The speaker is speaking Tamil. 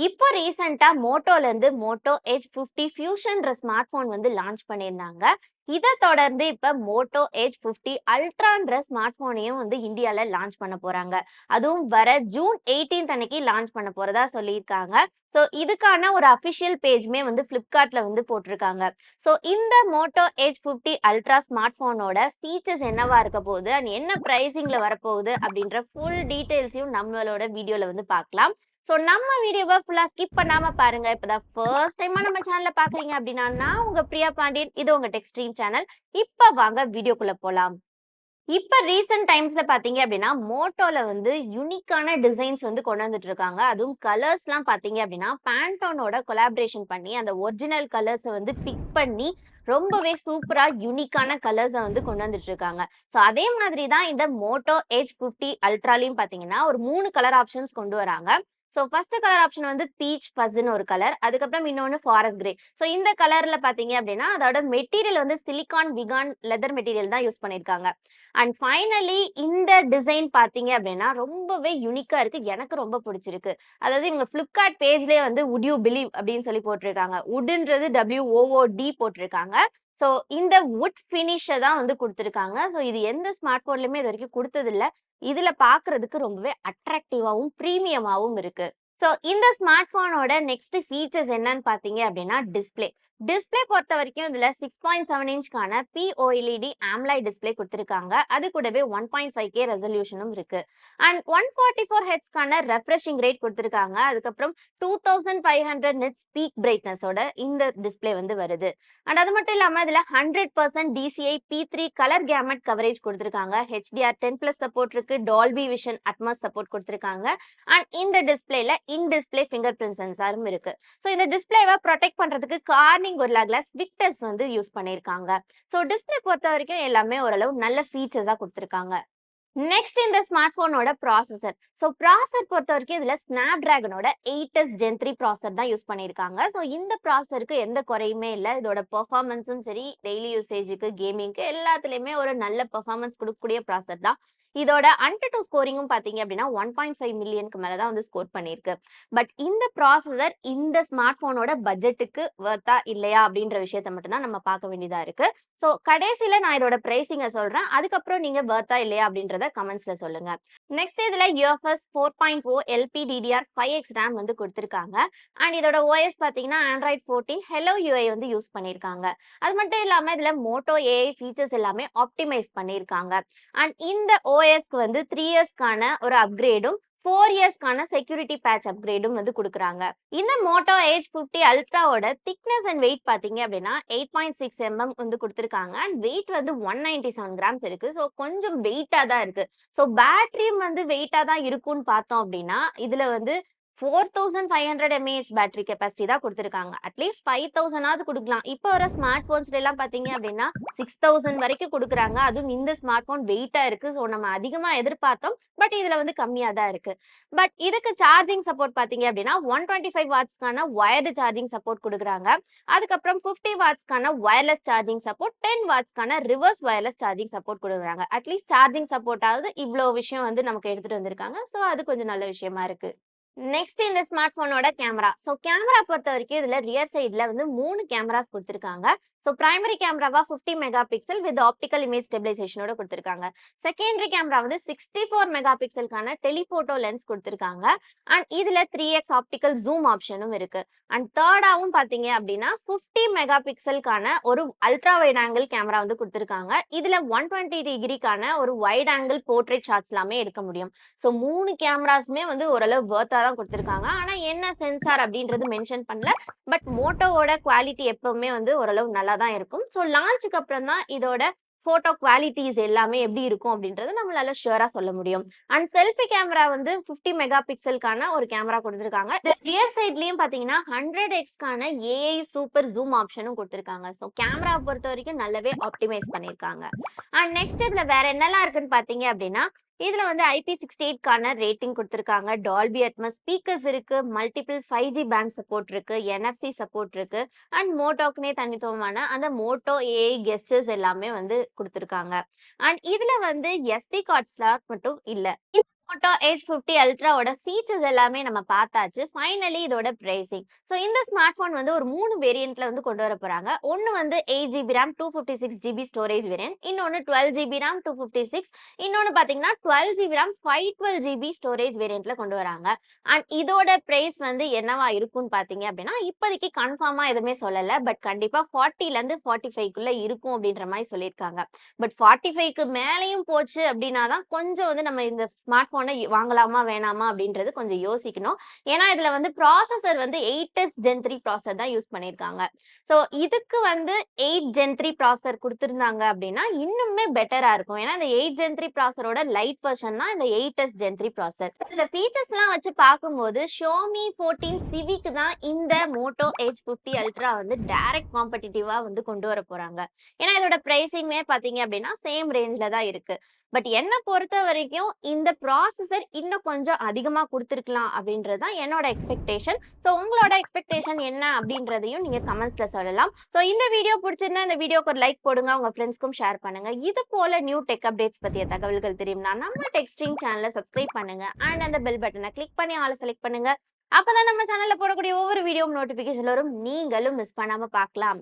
இப்போ ரீசெண்டா மோட்டோல இருந்து மோட்டோ எட்ஜ் 50 ஃபியூஷன்ற ஸ்மார்ட் போன் வந்து லான்ச் பண்ணியிருந்தாங்க. இத தொடர்ந்து இப்ப மோட்டோ எட்ஜ் 50 அல்ட்ரான்ற ஸ்மார்ட் போனையும் வந்து இந்தியால லான்ச் பண்ண போறாங்க. அதுவும் வர ஜூன் 18 அன்னைக்கு லான்ச் பண்ண போறதா சொல்லியிருக்காங்க. சோ இதுக்கான ஒரு அபிஷியல் பேஜ்மே வந்து Flipkartல வந்து போட்டிருக்காங்க. சோ இந்த மோட்டோ எட்ஜ் 50 அல்ட்ரா ஸ்மார்ட் போனோட ஃபீச்சர்ஸ் என்னவா இருக்க போகுது அண்ட் என்ன பிரைசிங்ல வரப்போகுது அப்படின்ற ஃபுல் டீடைல்ஸையும் நம்மளோட வீடியோல வந்து பார்க்கலாம். சோ நம்ம வீடியோவை ஃபுல்லா ஸ்கிப் பண்ணாம பாருங்க. இப்பதான் ஃபர்ஸ்ட் டைமா நம்ம சேனலை பாக்குறீங்க அப்படின்னா நான் உங்க பிரியா பாண்டியன், இது உங்க டெக் ஸ்ட்ரீம் சேனல். இப்ப வாங்க வீடியோக்குள்ள போலாம். இப்ப ரீசென்ட் டைம்ஸ்ல பாத்தீங்க அப்படின்னா மோட்டோல வந்து யூனிக்கான டிசைன்ஸ் வந்து கொண்டு வந்துட்டு இருக்காங்க. அதுவும் கலர்ஸ்லாம் பாத்தீங்க அப்படின்னா பேண்டோனோட கொலாபரேஷன் பண்ணி அந்த ஒரிஜினல் கலர்ஸை வந்து பிக் பண்ணி ரொம்பவே சூப்பரா யூனிக்கான கலர்ஸை வந்து கொண்டு வந்துட்டு இருக்காங்க. ஸோ அதே மாதிரி தான் இந்த மோட்டோ எட்ஜ் 50 அல்ட்ராலையும் பாத்தீங்கன்னா ஒரு 3 கலர் ஆப்ஷன்ஸ் கொண்டு வராங்க. ஸோ ஃபர்ஸ்ட் கலர் ஆப்ஷன் வந்து பீச் ஃபஸ்ன்னு ஒரு கலர், அதுக்கப்புறம் இன்னொன்று ஃபாரஸ்ட் கிரே. ஸோ இந்த கலர்ல பாத்தீங்க அப்படின்னா அதோட மெட்டீரியல் வந்து சிலிகான் விகான் லெதர் மெட்டீரியல் தான் யூஸ் பண்ணியிருக்காங்க. அண்ட் ஃபைனலி இந்த டிசைன் பாத்தீங்க அப்படின்னா ரொம்பவே யூனிக்கா இருக்கு. எனக்கு ரொம்ப பிடிச்சிருக்கு. அதாவது இவங்க Flipkart பேஜ்லயே வந்து வுட் யூ பிலீவ் அப்படின்னு சொல்லி போட்டிருக்காங்க. வுட்ன்றது WOOD போட்டிருக்காங்க. ஸோ இந்த வுட் ஃபினிஷை தான் வந்து கொடுத்துருக்காங்க. ஸோ இது எந்த ஸ்மார்ட் போன்லயுமே இது வரைக்கும் கொடுத்தது இல்ல. இதுல பாக்குறதுக்கு ரொம்பவே அட்ராக்டிவாவும் பிரீமியமாவும் இருக்கு. ஸோ இந்த ஸ்மார்ட் போனோட நெக்ஸ்ட் ஃபீச்சர்ஸ் என்னன்னு பாத்தீங்க அப்படின்னா டிஸ்பிளே. டிஸ்பிளே பொறுத்த வரைக்கும் இதுல 6.7 இன்ச்க்கான POLED AMOLED டிஸ்பிளே கொடுத்திருக்காங்க. அது கூடவே 1.5K ரெசல்யூஷனும் இருக்கு. அண்ட் 144 ஹெர்ட்ஸ்க்கான ரெஃப்ரெஷிங் ரேட் கொடுத்திருக்காங்க. அதுக்கப்புறம் 2500 நிட்ஸ் பீக் பிரைட்னஸோட இந்த டிஸ்பிளே வந்து வருது. அண்ட் அது மட்டும் இல்லாம இதுல 100% DCI P3 கலர் கேமட் கவரேஜ் கொடுத்திருக்காங்க. HDR10+ சப்போர்ட் இருக்கு. டால்பி விஷன் அட்மாஸ் சப்போர்ட் கொடுத்திருக்காங்க. அண்ட் இந்த டிஸ்பிளேல இன் டிஸ்பிளே ஃபிங்கர் பிரிண்ட் சென்சாரும் இருக்கு. ஸோ இந்த டிஸ்பிளேவை ப்ரொடெக்ட் பண்றதுக்கு கார்னிங் கொரில்லா கிளாஸ் விக்டர்ஸ் வந்து யூஸ் பண்ணியிருக்காங்க. ஸோ டிஸ்பிளே பொறுத்த வரைக்கும் எல்லாமே ஓரளவு நல்ல ஃபீச்சர்ஸா கொடுத்திருக்காங்க. நெக்ஸ்ட் இந்த ஸ்மார்ட் போனோட ப்ராசஸர். ஸோ ப்ராசஸர் பொறுத்த வரைக்கும் இதுல ஸ்னாப்டிராகனோட 8S Gen 3 ப்ராசஸர் தான் யூஸ் பண்ணியிருக்காங்க. ஸோ இந்த ப்ராசஸருக்கு எந்த குறையுமே இல்லை. இதோட பெர்ஃபார்மன்ஸும் சரி, டெய்லி யூசேஜுக்கு, கேமிங்க்கு எல்லாத்துலயுமே ஒரு நல்ல பெர்ஃபார்மன்ஸ் கொடுக்கக்கூடிய ப்ராசஸர் தான். இதோட AnTuTu ஸ்கோரிங்கும் பாத்தீங்க அப்படின்னா 1.5 மில்லியனுக்கு மேல தான் வந்து ஸ்கோர் பண்ணியிருக்கு. பட் இந்த ப்ராசஸர் இந்த ஸ்மார்ட் போனோட பட்ஜெட்டுக்கு வர்த்தா இல்லையா அப்படின்ற விஷயத்த மட்டும் தான் நம்ம பார்க்க வேண்டியதா இருக்கு. ஸோ கடைசியில நான் இதோட பிரைசிங்கை சொல்றேன். அதுக்கப்புறம் நீங்க வர்த்தா இல்லையா அப்படின்றத கமெண்ட்ஸ்ல சொல்லுங்க. நெக்ஸ்ட் இதுல UFS 4.0 LPDDR5X RAM வந்து கொடுத்திருக்காங்க. அண்ட் இதோட OS பாத்தீங்கன்னா Android 14 Hello UI வந்து யூஸ் பண்ணியிருக்காங்க. அது மட்டும் இல்லாம இதுல மோட்டோ AI ஃபீச்சர்ஸ் எல்லாமே ஆப்டிமைஸ் பண்ணியிருக்காங்க. அண்ட் இந்த OSக்கு வந்து 3 இயர்ஸ்க்கான ஒரு அப்கிரேடும் 4 இயர்ஸ்க்கான செக்யூரிட்டி பேட்ச் அப்கிரேடும் வந்து கொடுக்குறாங்க. இந்த மோட்டோ எட்ஜ் 50 அல்ட்ராவோட திக்னஸ் அண்ட் வெயிட் பாத்தீங்க அப்படின்னா 8.6 mm வந்து கொடுத்துருக்காங்க. அண்ட் வெயிட் வந்து 197 கிராம்ஸ் இருக்கு. ஸோ கொஞ்சம் வெயிட்டா தான் இருக்கு. ஸோ பேட்டரியும் வந்து வெயிட்டா தான் இருக்கும்னு பார்த்தோம் அப்படின்னா இதுல வந்து 4500 mAh பேட்டரி கெப்பாசிட்டி தான் கொடுத்துருக்காங்க. அட்லீஸ்ட் 5000ஆவது கொடுக்கலாம். இப்போ வர ஸ்மார்ட் போன்ஸ்ல எல்லாம் பாத்தீங்க அப்படின்னா 6000 வரைக்கும் கொடுக்குறாங்க. அதுவும் இந்த ஸ்மார்ட் போன் வெயிட்டா இருக்கு. ஸோ நம்ம அதிகமா எதிர்பார்த்தோம். பட் இதுல வந்து கம்மியா தான் இருக்கு. பட் இதுக்கு சார்ஜிங் சப்போர்ட் பாத்தீங்க அப்படின்னா 125 வாட்ஸ்க்கான வயர்டு சார்ஜிங் சப்போர்ட் கொடுக்குறாங்க. அதுக்கப்புறம் 50 வாட்ஸ்க்கான வயர்லெஸ் சார்ஜிங் சப்போர்ட், 10 வாட்ஸ்க்கான ரிவர்ஸ் வயர்லெஸ் சார்ஜிங் சப்போர்ட் கொடுக்குறாங்க. அட்லீஸ்ட் சார்ஜிங் சப்போர்ட் ஆகுது. இவ்வளோ விஷயம் வந்து நமக்கு எடுத்துட்டு வந்திருக்காங்க. ஸோ அது கொஞ்சம் நல்ல விஷயமா இருக்கு. நெக்ஸ்ட் இந்த ஸ்மார்ட் போனோட கேமரா. ஸோ கேமரா பொறுத்த வரைக்கும் இதுல ரியர் சைட்ல வந்து 3 கேமராஸ் கொடுத்திருக்காங்க. ஸோ பிரைமரி கேமராவா 50 mega pixel with optical image ஸ்டெபிலைசேஷனோட கொடுத்திருக்காங்க. செகண்டரி கேமரா வந்து 64 மெகா பிக்சலுக்கான டெலிபோட்டோ லென்ஸ் கொடுத்திருக்காங்க. அண்ட் இதுல 3x ஆப்டிக்கல் ஜூம் ஆப்ஷனும் இருக்கு. அண்ட் தேர்டாவும் பாத்தீங்க அப்படின்னா 50 மெகா பிக்சலுக்கான ஒரு அல்ட்ரா வைட் ஆங்கிள் கேமரா வந்து கொடுத்திருக்காங்க. இதுல 120 டிகிரிக்கான ஒரு வைட் ஆங்கிள் போர்ட்ரேட் ஷாட்ஸ் எல்லாமே எடுக்க முடியும். ஸோ 3 கேமராஸுமே வந்து ஓரளவு வர்த்தா தான் கொடுத்திருக்காங்க. ஆனா என்ன சென்சார் அப்படின்றது மென்ஷன் பண்ணல. பட் மோட்டோவோட குவாலிட்டி எப்பவுமே வந்து ஓரளவு நல்லா தான் இருக்கும். ஸோ லான்ச்சுக்கு அப்புறம் தான் இதோட போட்டோ குவாலிட்டிஸ் எல்லாமே எப்படி இருக்கும் அப்படின்றது நம்மளால ஷுவரா சொல்ல முடியும். அண்ட் செல்ஃபி கேமரா வந்து 50 மெகா பிக்சலுக்கான ஒரு கேமரா கொடுத்திருக்காங்க. ரியர் சைட்லயும் பாத்தீங்கன்னா 100x AI சூப்பர் ஜூம் ஆப்ஷனும் கொடுத்திருக்காங்க. ஸோ கேமரா பொறுத்த வரைக்கும் நல்லாவே ஆப்டிமைஸ் பண்ணியிருக்காங்க. அண்ட் நெக்ஸ்ட் இதுல வேற என்னெல்லாம் இருக்குன்னு பாத்தீங்க அப்படின்னா இதுல வந்து IP68 ரேட்டிங் கொடுத்திருக்காங்க. டால்பி அட்மாஸ் ஸ்பீக்கர்ஸ் இருக்கு. மல்டிபிள் 5G பேண்ட் சப்போர்ட் இருக்கு. NFC சப்போர்ட் இருக்கு. அண்ட் மோட்டோக்குனே தனித்துவமான அந்த மோட்டோ AI கெஸ்டர்ஸ் எல்லாமே வந்து கொடுத்திருக்காங்க. அண்ட் இதுல வந்து SD கார்ட் ஸ்லாட் மட்டும் இல்ல. Moto Edge 50 Ultraவோட ஃபீச்சர்ஸ் எல்லாமே நம்ம பார்த்தாச்சு. ஃபைனலி இதோட பிரைசிங். ஸோ இந்த ஸ்மார்ட் ஃபோன் வந்து ஒரு 3 வேரியன்ட்ல வந்து கொண்டு வர போறாங்க. ஒண்ணு வந்து 8 GB RAM 256 GB storage variant. இன்னொன்னு 12 ஜிபி RAM 256. இன்னொன்னு பார்த்தீங்கன்னா 12 ஜிபி RAM 512 ஜிபி ஸ்டோரேஜ் வேரியன்ட்ல கொண்டு வராங்க. அண்ட் இதோட பிரைஸ் வந்து என்னவா இருக்கும்னு பார்த்தீங்க அப்படின்னா, இப்போதைக்கு கன்ஃபார்மா எதுவுமே சொல்லல. பட் கண்டிப்பா 40லேருந்து 45க்குள்ள இருக்கும் அப்படின்ற மாரி சொல்லியிருக்காங்க. பட் 45க்கு மேலேயும் போச்சு அப்படின்னா தான் கொஞ்சம் வந்து நம்ம இந்த ஸ்மார்ட் ஃபோனை வாங்கலாமா வேணாமா அப்படின்றது கொஞ்சம் யோசிக்கணும். ஏன்னா இதுல வந்து ப்ராசஸர் வந்து 8s Gen 3 ப்ராசஸர் தான் யூஸ் பண்ணியிருக்காங்க. ஸோ இதுக்கு வந்து 8 Gen 3 ப்ராசஸர் குடுத்திருந்தாங்க அப்படின்னா இன்னுமே பெட்டரா இருக்கும். ஏன்னா இந்த 8 Gen 3 ப்ராசஸரோட லைட் வெர்ஷன் தான் இந்த 8s Gen 3 ப்ராசஸர். இந்த ஃபீச்சர்ஸ்லாம் வச்சு பார்க்கும்போது Xiaomi 14 Civic தான் இந்த Moto Edge 50 Ultra வந்து டைரக்ட் காம்படிட்டிவா வந்து கொண்டு வர போறாங்க. ஏன்னா இதோட பிரைசிங்குமே பார்த்தீங்க அப்படின்னா சேம் ரேஞ்ச்ல தான் இருக்கு. பட் என்ன பொறுத்தவரைக்கும் இந்த ப்ராசஸர் இன்னும் கொஞ்சம் அதிகமா குடுத்துருக்கலாம் அப்படின்றது தான் என்னோட எக்ஸ்பெக்டேஷன். ஸோ உங்களோட எக்ஸ்பெக்டேஷன் என்ன அப்படின்றதையும் நீங்க கமெண்ட்ஸ்ல சொல்லலாம். ஸோ இந்த வீடியோ பிடிச்சிருந்தா இந்த வீடியோக்கு ஒரு லைக் போடுங்க. உங்க ஃப்ரெண்ட்ஸ்க்கும் ஷேர் பண்ணுங்க. இது போல நியூ டெக் அப்டேட்ஸ் பத்திய தகவல்கள் தெரியும்னா நம்ம டெக் ஸ்ட்ரீம் சேனலை சப்ஸ்கிரைப் பண்ணுங்க. அண்ட் அந்த பெல் பட்டனை கிளிக் பண்ணி ஆல் செலக்ட் பண்ணுங்க. அப்பதான் நம்ம சேனல்ல போடக்கூடிய ஒவ்வொரு வீடியோ நோட்டிபிகேஷன் வரும். நீங்களும் மிஸ் பண்ணாம பார்க்கலாம்.